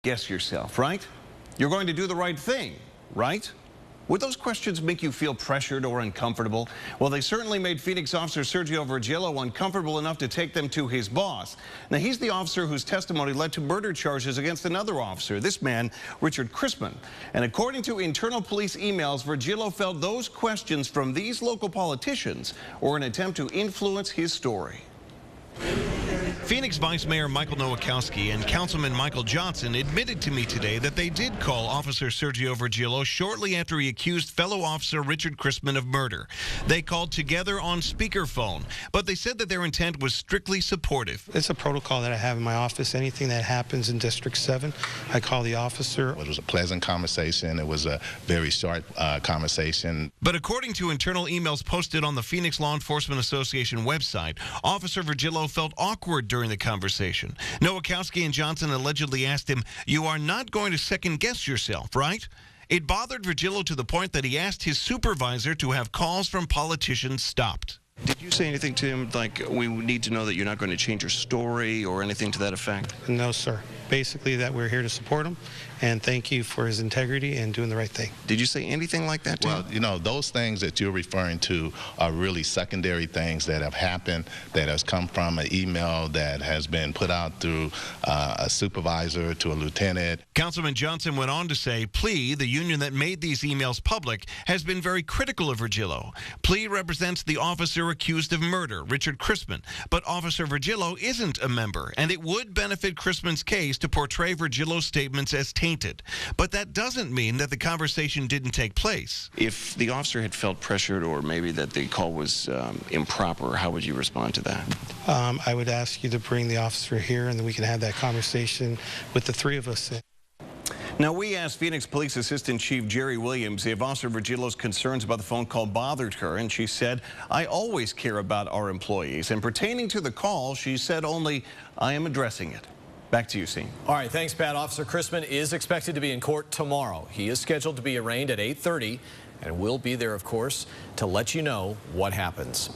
Guess yourself, right? You're going to do the right thing, right? Would those questions make you feel pressured or uncomfortable? Well, they certainly made Phoenix officer Sergio Virgilio uncomfortable enough to take them to his boss. Now, he's the officer whose testimony led to murder charges against another officer, this man, Richard Crispin. And according to internal police emails, Virgilio felt those questions from these local politicians were an attempt to influence his story. Phoenix Vice Mayor Michael Nowakowski and Councilman Michael Johnson admitted to me today that they did call Officer Sergio Virgilio shortly after he accused fellow officer Richard Crispin of murder. They called together on speakerphone, but they said that their intent was strictly supportive. It's a protocol that I have in my office. Anything that happens in District 7, I call the officer. It was a pleasant conversation. It was a very short conversation. But according to internal emails posted on the Phoenix Law Enforcement Association website, Officer Virgilio felt awkward during the conversation. Nowakowski and Johnson allegedly asked him, "You are not going to second-guess yourself, right?" It bothered Virgilio to the point that he asked his supervisor to have calls from politicians stopped. Did you say anything to him like, we need to know that you're not going to change your story or anything to that effect? No, sir. Basically that we're here to support him and thank you for his integrity and doing the right thing. Did you say anything like that to him? Well, you know, those things that you're referring to are really secondary things that have happened, that has come from an email that has been put out through a supervisor to a lieutenant. Councilman Johnson went on to say PLEA, the union that made these emails public, has been very critical of Virgilio. PLEA represents the officer accused of murder, Richard Crispin, but Officer Virgilio isn't a member, and it would benefit Crispin's case to portray Virgilio's statements as tainted. But that doesn't mean that the conversation didn't take place. If the officer had felt pressured or maybe that the call was improper, how would you respond to that? I would ask you to bring the officer here and then we can have that conversation with the three of us. Now, we asked Phoenix Police Assistant Chief Jerry Williams if Officer Virgilio's concerns about the phone call bothered her, and she said, "I always care about our employees." And pertaining to the call, she said only, "I am addressing it." Back to you, Scene. All right, thanks, Pat. Officer Crispin is expected to be in court tomorrow. He is scheduled to be arraigned at 8:30, and we'll be there, of course, to let you know what happens.